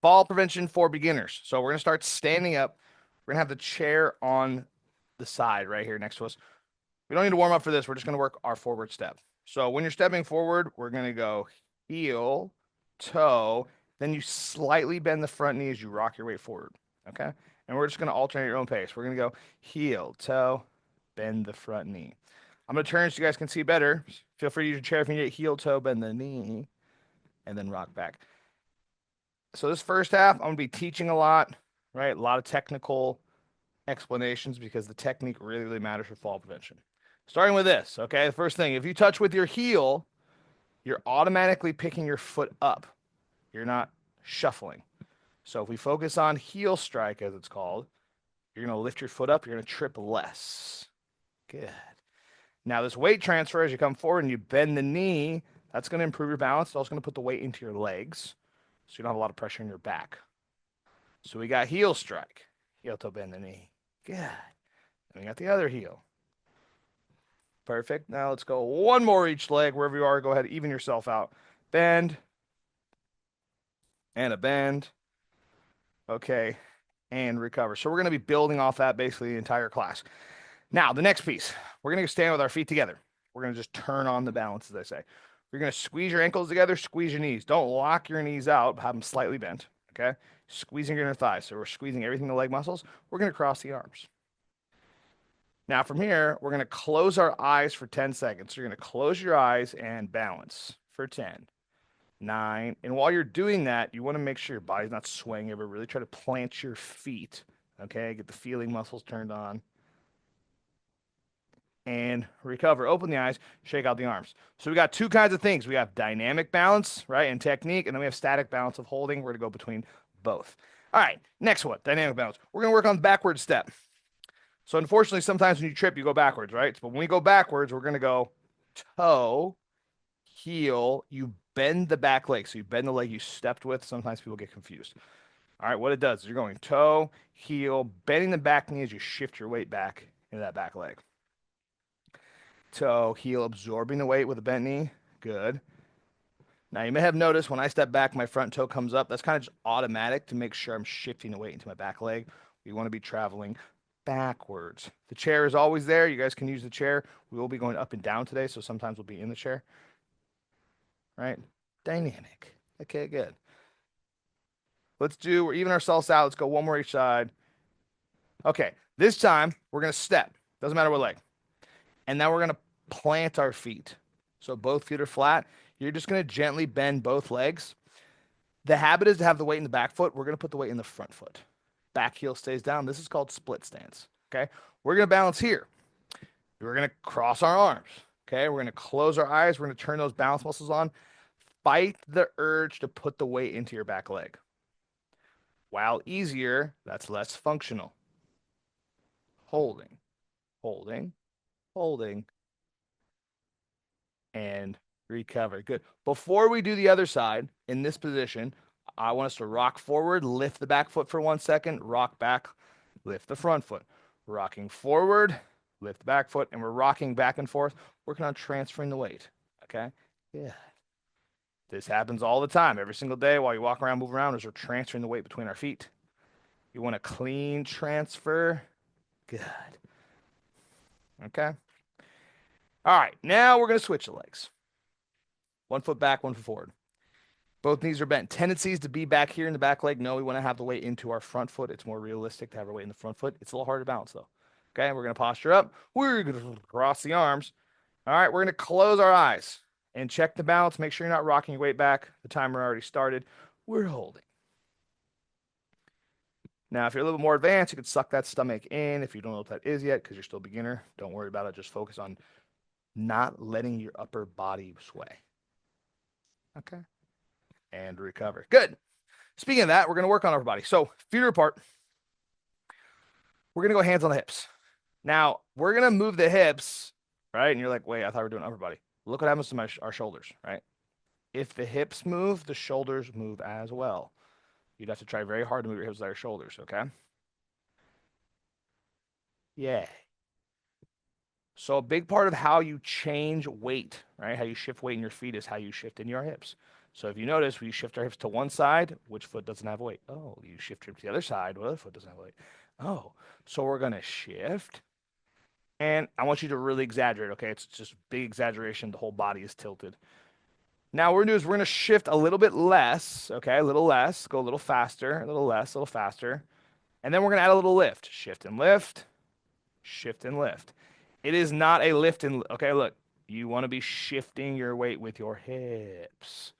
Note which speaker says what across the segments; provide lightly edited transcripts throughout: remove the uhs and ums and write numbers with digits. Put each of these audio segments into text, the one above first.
Speaker 1: fall prevention for beginners. So we're going to start standing up. We're going to have the chair on the side right here next to us. We don't need to warm up for this. We're just going to work our forward step. So when you're stepping forward, we're going to go heel, toe, then you slightly bend the front knee as you rock your weight forward. Okay? And we're just going to alternate your own pace. We're going to go heel, toe, bend the front knee. I'm going to turn so you guys can see better. Feel free to use your chair if you need it. Heel, toe, bend the knee, and then rock back. So this first half, I'm going to be teaching a lot, right? A lot of technical explanations because the technique really, really matters for fall prevention. Starting with this, okay? The first thing, if you touch with your heel, you're automatically picking your foot up. You're not shuffling. So if we focus on heel strike, as it's called, you're going to lift your foot up. You're going to trip less. Good. Now this weight transfer, as you come forward and you bend the knee, that's going to improve your balance. It's also going to put the weight into your legs, so you don't have a lot of pressure in your back. So we got heel strike, heel toe bend the knee. Good. And we got the other heel. Perfect. Now let's go one more each leg. Wherever you are, go ahead, even yourself out. Bend. And a bend. Okay. And recover. So we're going to be building off that basically the entire class. Now, the next piece, we're going to stand with our feet together. We're going to just turn on the balance, as I say. You're going to squeeze your ankles together, squeeze your knees. Don't lock your knees out, have them slightly bent. Okay. Squeezing your inner thighs. So we're squeezing everything in the leg muscles. We're going to cross the arms. Now from here, we're going to close our eyes for 10 seconds. So you're going to close your eyes and balance for 10, 9. And while you're doing that, you want to make sure your body's not swaying ever. Really try to plant your feet. Okay. Get the feeling muscles turned on. And recover. Open the eyes, shake out the arms. So we got two kinds of things. We have dynamic balance, right, and technique, and then we have static balance of holding. We're going to go between both. All right, next one, dynamic balance. We're going to work on the backward step. So unfortunately, sometimes when you trip, you go backwards, right? But when we go backwards, we're going to go toe, heel, you bend the back leg. So you bend the leg you stepped with. Sometimes people get confused. All right, what it does is you're going toe, heel, bending the back knee as you shift your weight back into that back leg. Toe, heel, absorbing the weight with a bent knee. Good. Now you may have noticed when I step back, my front toe comes up. That's kind of just automatic to make sure I'm shifting the weight into my back leg. We want to be traveling backwards. The chair is always there. You guys can use the chair. We will be going up and down today, so sometimes we'll be in the chair. Right? Dynamic. Okay, good. We're even ourselves out. Let's go one more each side. Okay, this time we're going to step. Doesn't matter what leg. And now we're going to plant our feet. So both feet are flat. You're just going to gently bend both legs. The habit is to have the weight in the back foot. We're going to put the weight in the front foot. Back heel stays down. This is called split stance. Okay. We're going to balance here. We're going to cross our arms. Okay. We're going to close our eyes. We're going to turn those balance muscles on. Fight the urge to put the weight into your back leg. While easier, that's less functional. Holding, holding, holding, and recover. Good. Before we do the other side, in this position, I want us to rock forward, lift the back foot for 1 second, rock back, lift the front foot. Rocking forward, lift the back foot, and we're rocking back and forth, working on transferring the weight. Okay? Yeah. This happens all the time, every single day while you walk around, move around, as we're transferring the weight between our feet. You want a clean transfer. Good. Okay? All right, now we're going to switch the legs. 1 foot back, 1 foot forward. Both knees are bent. Tendencies to be back here in the back leg. No, we want to have the weight into our front foot. It's more realistic to have our weight in the front foot. It's a little harder to balance, though. Okay, we're going to posture up. We're going to cross the arms. All right, we're going to close our eyes and check the balance. Make sure you're not rocking your weight back. The timer already started. We're holding. Now, if you're a little bit more advanced, you could suck that stomach in. If you don't know what that is yet, because you're still a beginner, don't worry about it. Just focus on not letting your upper body sway. Okay. And recover. Good. Speaking of that, we're going to work on upper body. So feet are apart. We're going to go hands on the hips. Now, we're going to move the hips, right? And you're like, wait, I thought we were doing upper body. Look what happens to our shoulders, right? If the hips move, the shoulders move as well. You'd have to try very hard to move your hips like your shoulders, okay? Yeah. So a big part of how you change weight, right? How you shift weight in your feet is how you shift in your hips. So if you notice, we shift our hips to one side, which foot doesn't have weight? Oh, you shift your hips to the other side, what other foot doesn't have weight? Oh, so we're going to shift. And I want you to really exaggerate, okay? It's just big exaggeration. The whole body is tilted. Now what we're going to do is we're going to shift a little bit less, okay? A little less, go a little faster, a little less, a little faster. And then we're going to add a little lift. Shift and lift, shift and lift. It is not a lift and, okay, look, you want to be shifting your weight with your hips.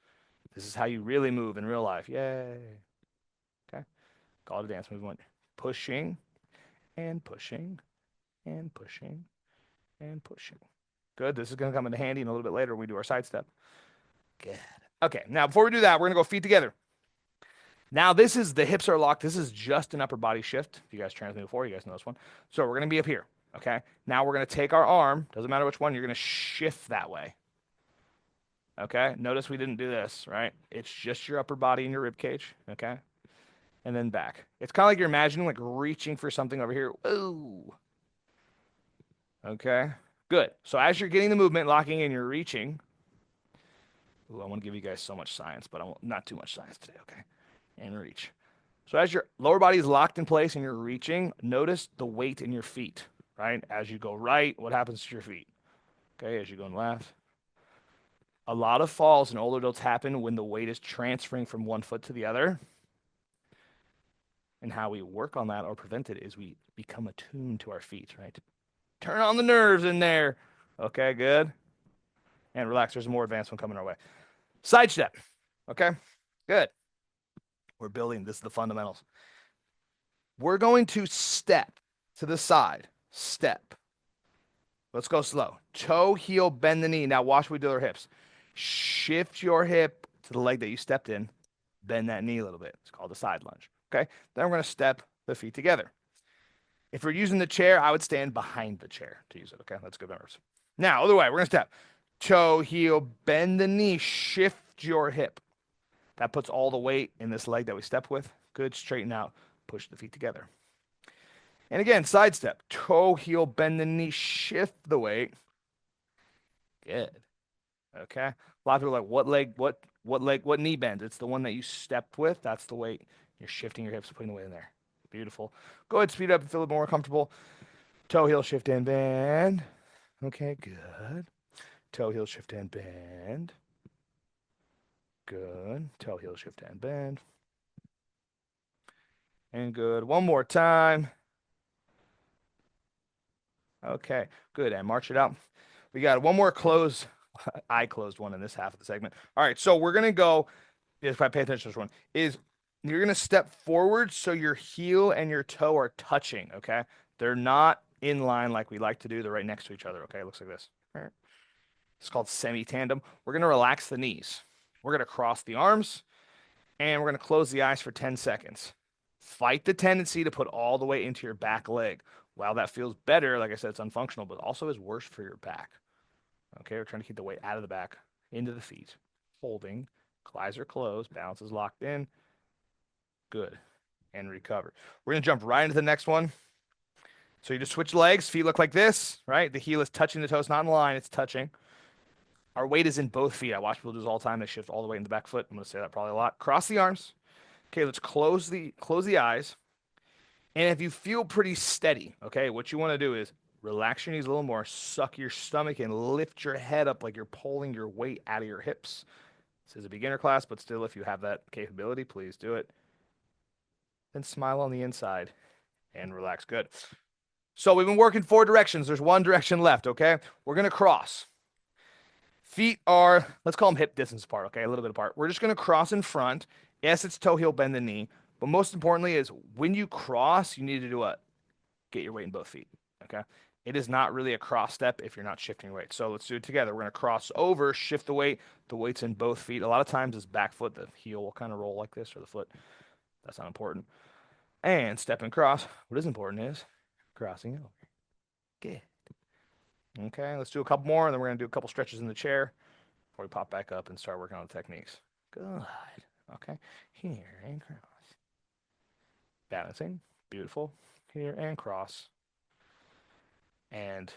Speaker 1: This is how you really move in real life. Yay. Okay. Call it a dance movement. Pushing and pushing and pushing and pushing. Good. This is going to come into handy in a little bit later when we do our side step. Good. Okay. Now, before we do that, we're going to go feet together. Now, this is the hips are locked. This is just an upper body shift. If you guys trained with me before, you guys know this one. So we're going to be up here. Okay. Now we're going to take our arm. Doesn't matter which one. You're going to shift that way. Okay. Notice we didn't do this, right? It's just your upper body and your rib cage. Okay. And then back. It's kind of like you're imagining like reaching for something over here. Ooh. Okay. Good. So as you're getting the movement, locking in, you're reaching. Ooh, I want to give you guys so much science, but I won't, not too much science today. Okay. And reach. So as your lower body is locked in place and you're reaching, notice the weight in your feet, right? As you go right, what happens to your feet? Okay, as you go left. A lot of falls and older adults happen when the weight is transferring from one foot to the other. And how we work on that or prevent it is we become attuned to our feet, right? Turn on the nerves in there. Okay, good. And relax. There's a more advanced one coming our way. Side step. Okay, good. We're building. This is the fundamentals. We're going to step to the side. Step. Let's go slow. Toe, heel, bend the knee. Now watch what we do with our hips. Shift your hip to the leg that you stepped in. Bend that knee a little bit. It's called a side lunge. Okay. Then we're going to step the feet together. If we're using the chair, I would stand behind the chair to use it. Okay. That's good memories. Now, other way, we're going to step. Toe, heel, bend the knee. Shift your hip. That puts all the weight in this leg that we step with. Good. Straighten out. Push the feet together. And again, side step. Toe, heel, bend the knee. Shift the weight. Good. Okay. A lot of people are like, what knee bend? It's the one that you stepped with. That's the weight. You're shifting your hips, putting the weight in there. Beautiful. Go ahead, speed up and feel a bit more comfortable. Toe, heel, shift, and bend. Okay, good. Toe, heel, shift, and bend. Good. Toe, heel, shift, and bend. And good. One more time. Okay, good. And march it out. We got one more close. I closed one in this half of the segment. All right, so we're gonna go. If I pay attention to this one, is you're gonna step forward so your heel and your toe are touching. Okay, they're not in line like we like to do. They're right next to each other. Okay, it looks like this. All right. It's called semi-tandem. We're gonna relax the knees. We're gonna cross the arms, and we're gonna close the eyes for 10 seconds. Fight the tendency to put all the weight into your back leg. While that feels better, like I said, it's unfunctional, but also is worse for your back. Okay, we're trying to keep the weight out of the back, into the feet. Holding, eyes are closed, balance is locked in. Good. And recover. We're going to jump right into the next one. So you just switch legs, feet look like this, right? The heel is touching the toes, not in line, it's touching. Our weight is in both feet. I watch people do this all the time. They shift all the way in the back foot. I'm going to say that probably a lot. Cross the arms. Okay, let's close the eyes. And if you feel pretty steady, okay, what you want to do is relax your knees a little more, suck your stomach, and lift your head up like you're pulling your weight out of your hips. This is a beginner class, but still, if you have that capability, please do it. Then smile on the inside and relax. Good. So we've been working 4 directions. There's 1 direction left, okay? We're going to cross. Feet are, let's call them hip distance apart, okay? A little bit apart. We're just going to cross in front. Yes, it's toe, heel, bend the knee. But most importantly is when you cross, you need to do what? Get your weight in both feet, okay? It is not really a cross step if you're not shifting your weight. So let's do it together. We're going to cross over, shift the weight. The weight's in both feet. A lot of times it's back foot. The heel will kind of roll like this, or the foot. That's not important. And step and cross. What is important is crossing over. Good. Okay, let's do a couple more, and then we're going to do a couple stretches in the chair before we pop back up and start working on the techniques. Good. Okay, here and cross. Balancing. Beautiful. Here and cross. And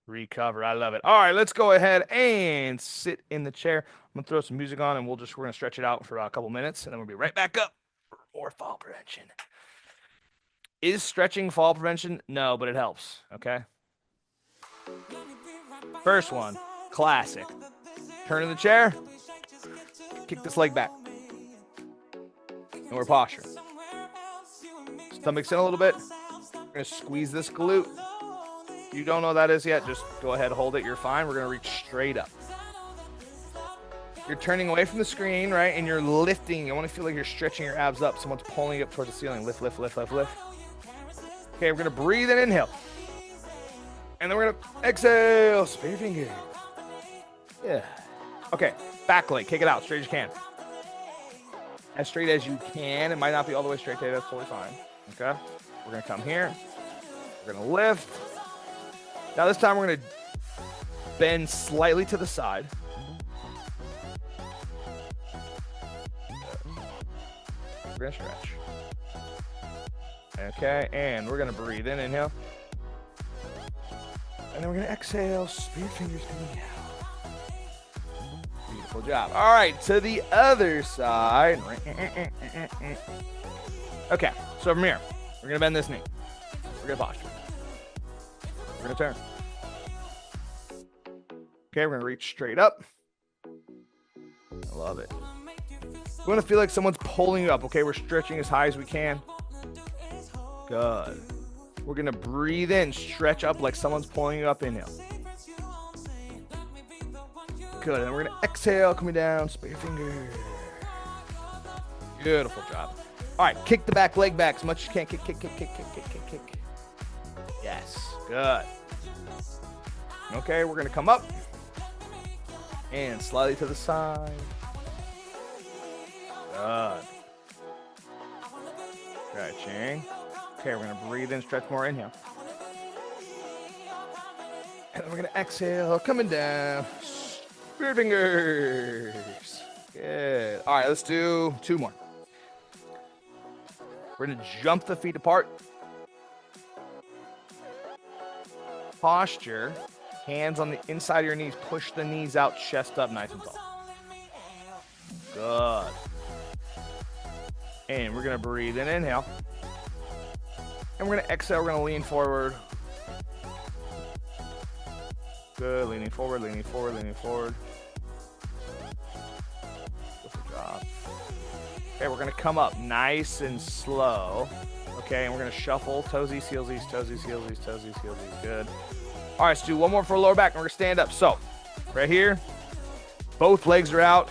Speaker 1: recover. I love it. All right, let's go ahead and sit in the chair. I'm gonna throw some music on, and we're gonna stretch it out for a couple minutes, and then we'll be right back up for more fall prevention. Is stretching fall prevention? No, but it helps. Okay. First one, classic. Turn in the chair, kick this leg back, and we're posturing. Stomach's in a little bit. We're gonna squeeze this glute. If you don't know what that is yet, just go ahead, hold it. You're fine. We're gonna reach straight up. You're turning away from the screen, right? And you're lifting. You want to feel like you're stretching your abs up. Someone's pulling you up towards the ceiling. Lift, lift, lift, lift, lift. Okay, we're gonna breathe and inhale. And then we're gonna exhale. Spin your finger. Yeah. Okay, back leg. Kick it out straight as you can. As straight as you can. It might not be all the way straight today. That's totally fine. Okay. We're gonna come here. We're gonna lift. Now this time we're gonna bend slightly to the side. We're gonna stretch. Okay, and we're gonna breathe in, inhale. And then we're gonna exhale, spear fingers coming out. Beautiful job. All right, to the other side. Okay, so from here, we're gonna bend this knee. We're gonna posture. We're gonna turn. Okay, we're gonna reach straight up. I love it. We want to feel like someone's pulling you up. Okay, we're stretching as high as we can. Good. We're gonna breathe in, stretch up like someone's pulling you up. Inhale. Good. And we're gonna exhale, coming down. Split your fingers. Beautiful job. All right, kick the back leg back as much as you can. Kick, kick, kick, kick, kick, kick, kick, kick. Yes. Good. Okay, we're gonna come up and slightly to the side. Good. Stretching. Okay, we're gonna breathe in, stretch more. Inhale. And then we're gonna exhale, coming down. Spear fingers. Good. All right, let's do 2 more. We're gonna jump the feet apart. Posture. Hands on the inside of your knees. Push the knees out, chest up, nice and tall. Good. And we're gonna breathe in, inhale. And we're gonna exhale, we're gonna lean forward. Good, leaning forward, leaning forward, leaning forward. Good job. Okay, we're gonna come up nice and slow. Okay, and we're gonna shuffle, toesies, heelsies, toesies, heelsies, toesies, heelsies, good. All right, let's do 1 more for lower back, and we're gonna stand up. So, right here, both legs are out.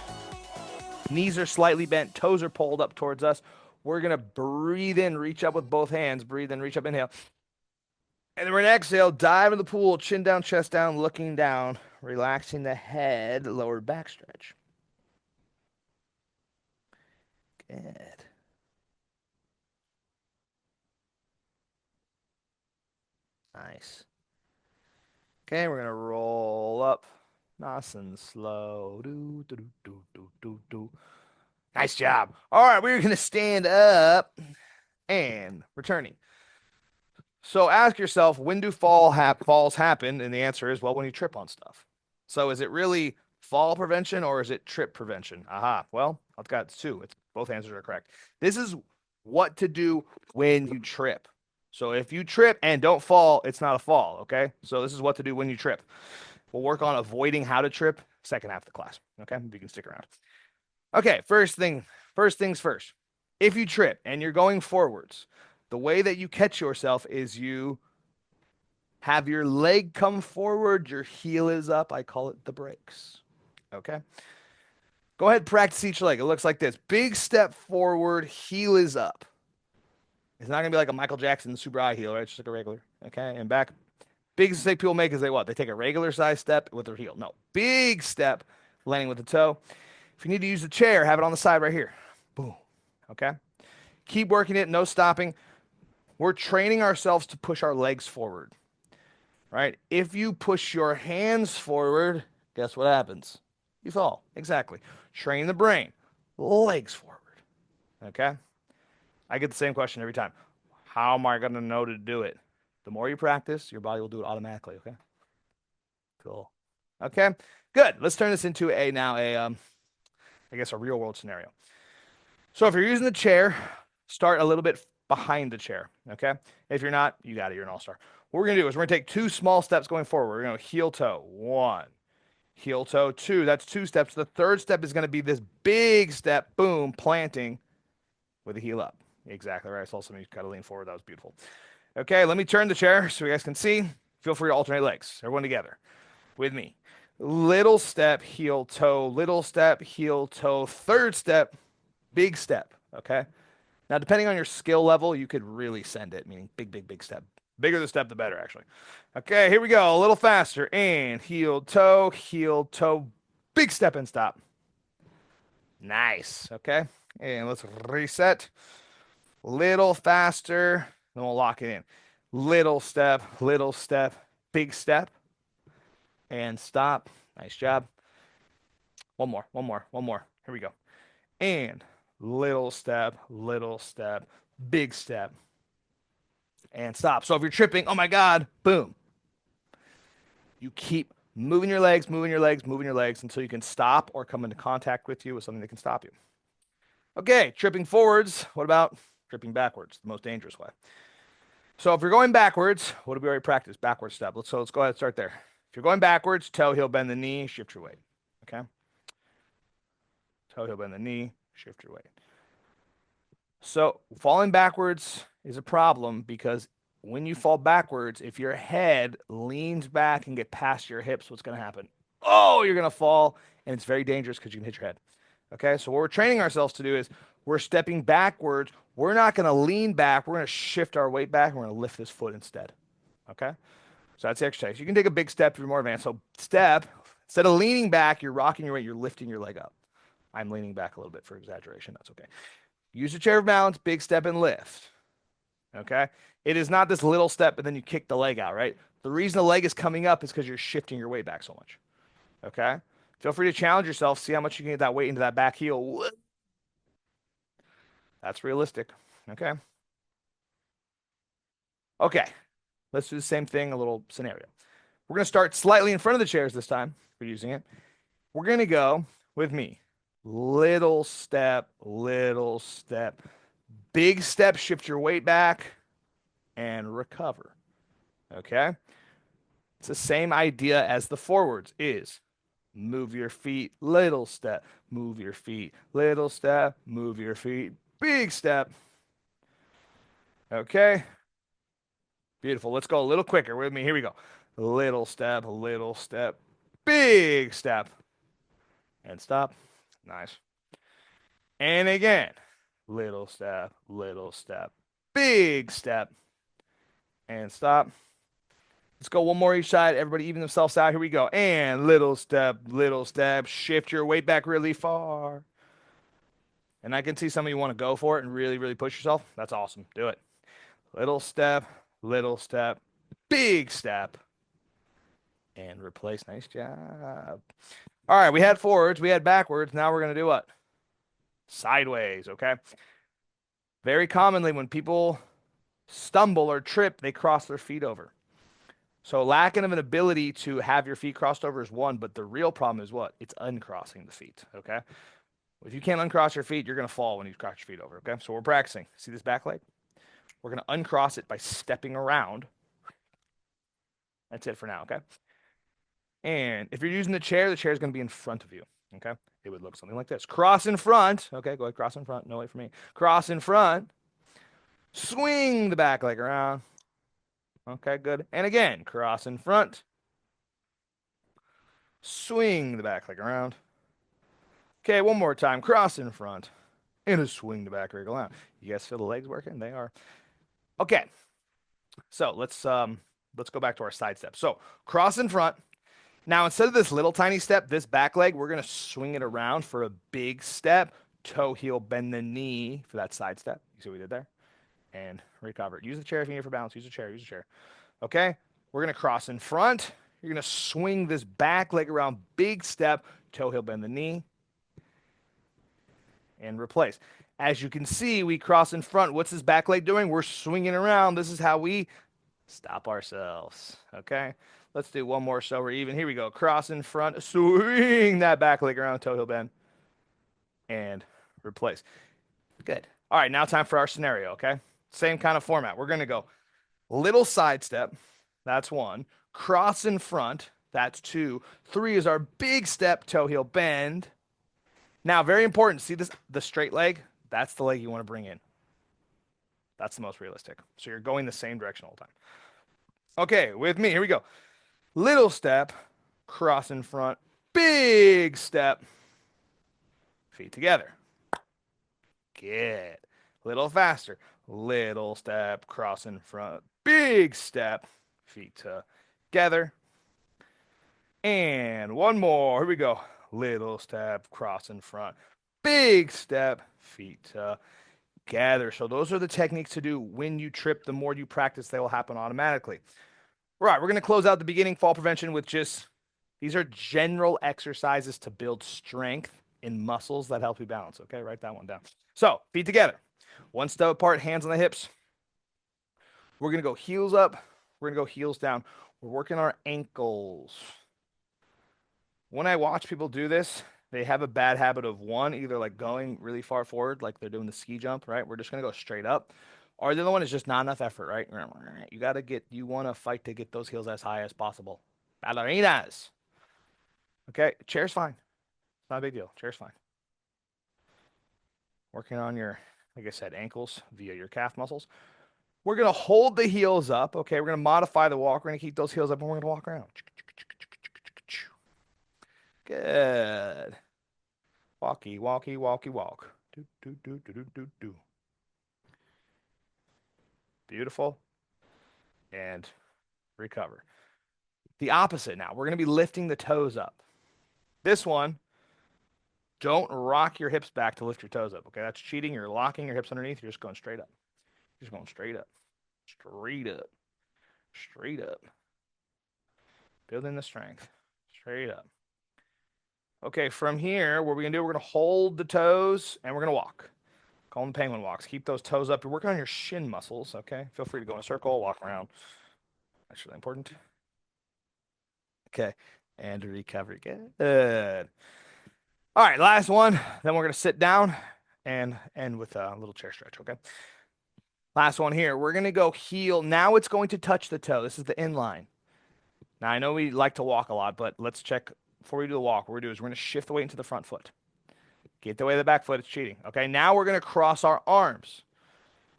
Speaker 1: Knees are slightly bent, toes are pulled up towards us. We're going to breathe in, reach up with both hands. Breathe in, reach up, inhale. And then we're going to exhale, dive in the pool, chin down, chest down, looking down, relaxing the head, lower back stretch. Good. Nice. Okay, we're going to roll up nice and slow. Do, do, do, do, do, do, do. Nice job. All right, we're going to stand up and returning. So ask yourself, when do falls happen? And the answer is, well, when you trip on stuff. So is it really fall prevention or is it trip prevention? Aha. Well, I've got 2. Both answers are correct. This is what to do when you trip. So if you trip and don't fall, it's not a fall, okay? So this is what to do when you trip. We'll work on avoiding how to trip second half of the class, okay? If you can stick around. Okay, first things first. If you trip and you're going forwards, the way that you catch yourself is you have your leg come forward, your heel is up. I call it the brakes. Okay? Go ahead, practice each leg. It looks like this. Big step forward, heel is up. It's not going to be like a Michael Jackson super high heel, right? It's just like a regular. Okay? And back. Big mistake people make is they what? They take a regular size step with their heel. No. Big step, landing with the toe. If you need to use the chair, have it on the side right here. Boom. Okay? Keep working it, no stopping. We're training ourselves to push our legs forward, right? If you push your hands forward, guess what happens? You fall. Exactly. Train the brain. Legs forward. Okay? I get the same question every time. How am I going to know to do it? The more you practice, your body will do it automatically, okay? Cool. Okay, good. Let's turn this into I guess a real world scenario. So if you're using the chair, start a little bit behind the chair. Okay. If you're not, you got it. You're an all-star. What we're gonna do is we're gonna take 2 small steps going forward. We're gonna heel toe. 1, heel toe 2. That's 2 steps. The third step is gonna be this big step. Boom, planting with the heel up. Exactly right. I saw somebody kind of lean forward. That was beautiful. Okay, let me turn the chair so you guys can see. Feel free to alternate legs. Everyone together with me. Little step, heel toe, little step, heel toe, third step, big step. Okay. Now, depending on your skill level, you could really send it, meaning big, big, big step. Bigger the step, the better, actually. Okay, here we go. A little faster. And heel, toe, big step and stop. Nice. Okay. And let's reset. Little faster. Then we'll lock it in. Little step, big step. And stop. Nice job. One more. Here we go. And little step, big step. And stop. So if you're tripping, oh my God, boom. You keep moving your legs until you can stop or come into contact with you with something that can stop you. Okay, tripping forwards. What about tripping backwards? The most dangerous way. So if you're going backwards, what did we already practice? Backward step. Let's go ahead and start there. If you're going backwards, toe, heel, bend the knee, shift your weight. Okay? Toe, heel, bend the knee, shift your weight. So falling backwards is a problem because when you fall backwards, if your head leans back and get past your hips, what's going to happen? Oh, you're going to fall, and it's very dangerous because you can hit your head. Okay, so what we're training ourselves to do is we're stepping backwards. We're not going to lean back. We're going to shift our weight back, and we're going to lift this foot instead. Okay, so that's the exercise. You can take a big step if you're more advanced. So step, instead of leaning back, you're rocking your weight, you're lifting your leg up. I'm leaning back a little bit for exaggeration. That's okay. Use the chair of balance, big step and lift. Okay, it is not this little step and then you kick the leg out, right? The reason the leg is coming up is because you're shifting your weight back so much. Okay, feel free to challenge yourself, see how much you can get that weight into that back heel. That's realistic. Okay. Okay, let's do the same thing, a little scenario. We're going to start slightly in front of the chairs this time. We're using it. We're going to go with me. Little step, big step, shift your weight back and recover. Okay? It's the same idea as the forwards is move your feet, little step, move your feet, little step, move your feet, big step. Okay? Beautiful. Let's go a little quicker with me. Here we go. Little step, big step. And stop. Nice. And again, little step, big step. And stop. Let's go one more each side. Everybody even themselves out. Here we go. And little step, shift your weight back really far. And I can see some of you want to go for it and really, really push yourself. That's awesome. Do it. Little step, big step. And replace. Nice job. All right, we had forwards, we had backwards. Now we're going to do what? Sideways, okay? Very commonly when people stumble or trip, they cross their feet over. So lacking of an ability to have your feet crossed over is one, but the real problem is what? It's uncrossing the feet, okay? If you can't uncross your feet, you're going to fall when you cross your feet over, okay? So we're practicing. See this back leg? We're going to uncross it by stepping around. That's it for now, okay? And if you're using the chair is going to be in front of you, okay? It would look something like this. Cross in front. Okay, go ahead, cross in front. No, wait for me. Cross in front. Swing the back leg around. Okay, good. And again, cross in front. Swing the back leg around. Okay, one more time. Cross in front. And a swing the back leg around. You guys feel the legs working? They are. Okay. So let's go back to our side step. So cross in front. Now, instead of this little tiny step, this back leg, we're going to swing it around for a big step. Toe, heel, bend the knee for that side step. You see what we did there? And recover. Use the chair if you need for balance. Use the chair. Okay? We're going to cross in front. You're going to swing this back leg around, big step. Toe, heel, bend the knee. And replace. As you can see, we cross in front. What's this back leg doing? We're swinging around. This is how we stop ourselves. Okay? Let's do one more so we're even. Here we go. Cross in front, swing that back leg around, toe heel bend, and replace. Good. All right, now time for our scenario, okay? Same kind of format. We're going to go little side step. That's one. Cross in front. That's two. Three is our big step, toe heel bend. Now, very important. See this, the straight leg? That's the leg you want to bring in. That's the most realistic. So you're going the same direction all the time. Okay, with me. Here we go. Little step, cross in front, big step, feet together. Good. Little faster. Little step, cross in front, big step, feet together. And one more. Here we go. Little step, cross in front, big step, feet together. So those are the techniques to do when you trip. The more you practice, they will happen automatically. Right, we're going to close out the beginning fall prevention with just, these are general exercises to build strength in muscles that help you balance. Okay, write that one down. So, feet together. One step apart, hands on the hips. We're going to go heels up. We're going to go heels down. We're working our ankles. When I watch people do this, they have a bad habit of one, either like going really far forward, like they're doing the ski jump, right? We're just going to go straight up. Or the other one is just not enough effort, right? You want to fight to get those heels as high as possible. Ballerinas. Okay, chair's fine. It's not a big deal. Chair's fine. Working on your, like I said, ankles via your calf muscles. We're going to hold the heels up. Okay, we're going to modify the walk. We're going to keep those heels up and we're going to walk around. Good. Walkie, walkie, walkie, walk. Do, do, do, do, do, do, do. Beautiful. And recover. The opposite now. We're going to be lifting the toes up. This one, don't rock your hips back to lift your toes up. Okay, that's cheating. You're locking your hips underneath. You're just going straight up. You're just going straight up. Straight up. Straight up. Building the strength. Straight up. Okay, from here, what we're going to do, we're going to hold the toes and we're going to walk. Call them penguin walks. Keep those toes up. You're working on your shin muscles, okay? Feel free to go in a circle, walk around. That's really important. Okay, and recovery. Good. All right, last one. Then we're going to sit down and end with a little chair stretch, okay? Last one here. We're going to go heel. Now it's going to touch the toe. This is the inline. Now, I know we like to walk a lot, but let's check before we do the walk. What we're going to do is we're going to shift the weight into the front foot. Get the weight of the back foot. It's cheating. Okay, now we're going to cross our arms.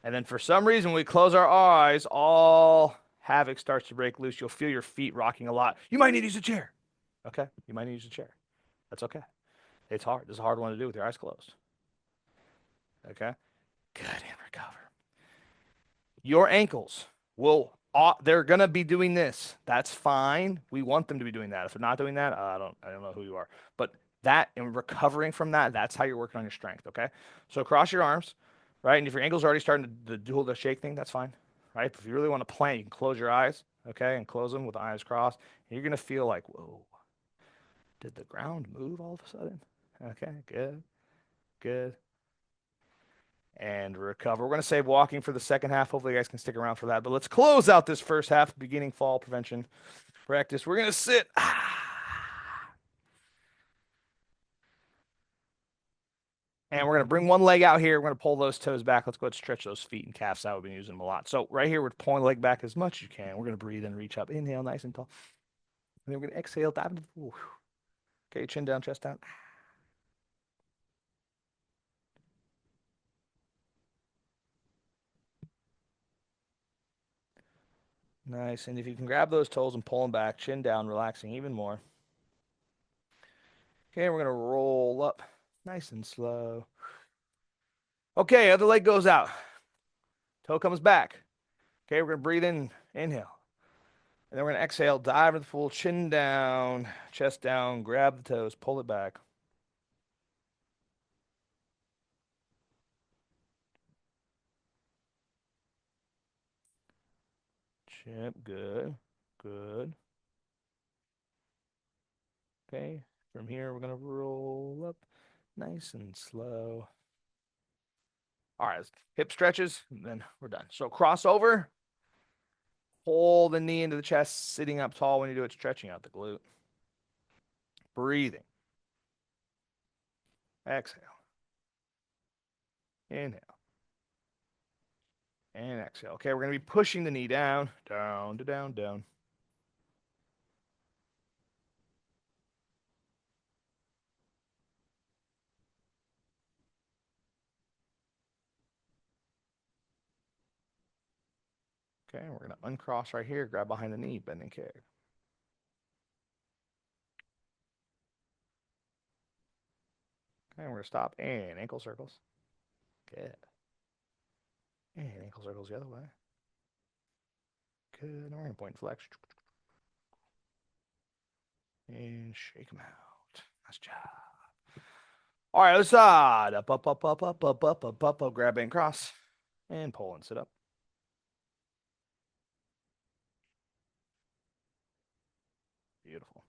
Speaker 1: And then for some reason, when we close our eyes, all havoc starts to break loose. You'll feel your feet rocking a lot. You might need to use a chair. Okay, you might need to use a chair. That's okay. It's hard. This is a hard one to do with your eyes closed. Okay, good, and recover. Your ankles they're going to be doing this. That's fine. We want them to be doing that. If they're not doing that, I don't know who you are. But that and recovering from that, that's how you're working on your strength, okay? So cross your arms, right? And if your ankles are already starting to do the shake thing, that's fine, right? If you really want to plant, you can close your eyes, okay? And close them with the eyes crossed. And you're going to feel like, whoa, did the ground move all of a sudden? Okay, good, good. And recover. We're going to save walking for the second half. Hopefully, you guys can stick around for that. But let's close out this first half, beginning fall prevention practice. We're going to sit. And we're going to bring one leg out here. We're going to pull those toes back. Let's go ahead and stretch those feet and calves out. We've been using them a lot. So right here, we're pulling the leg back as much as you can. We're going to breathe and reach up. Inhale, nice and tall. And then we're going to exhale, dive into the pool. Okay, chin down, chest down. Nice. And if you can grab those toes and pull them back, chin down, relaxing even more. Okay, we're going to roll up nice and slow. Okay, other leg goes out. Toe comes back. Okay, we're going to breathe in, inhale. And then we're going to exhale, dive into the pool, chin down, chest down, grab the toes, pull it back. Chip, good, good. Okay, from here we're going to roll up nice and slow. All right, hip stretches, and then we're done. So cross over, Pull the knee into the chest, sitting up tall when you do it, stretching out the glute. Breathing. Exhale. Inhale. And exhale. Okay, we're going to be pushing the knee down, down to down, down. Okay, we're going to uncross right here, grab behind the knee, bend and kick. Okay, we're going to stop and ankle circles. Good. And ankle circles the other way. Good. And we're going to point flex. And shake them out. Nice job. All right, other side. Up, up, up, up, up, up, up, up, up, up. Grab and cross. And pull and sit up. Beautiful.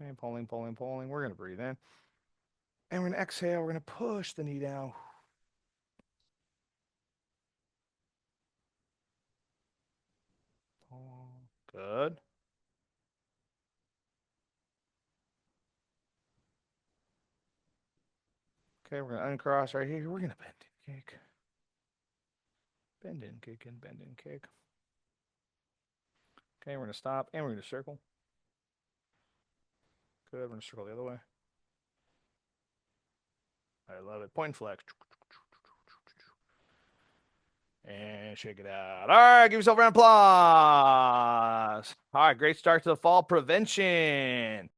Speaker 1: Okay, pulling, pulling, pulling. We're going to breathe in. And we're going to exhale. We're going to push the knee down. Good. Okay, we're going to uncross right here. We're going to bend and kick. Bend and kick and bend and kick. Okay, we're going to stop and we're going to circle. Good. We're going to circle the other way. I love it. Point and flex. And shake it out. All right, give yourself a round of applause. All right, great start to the fall prevention.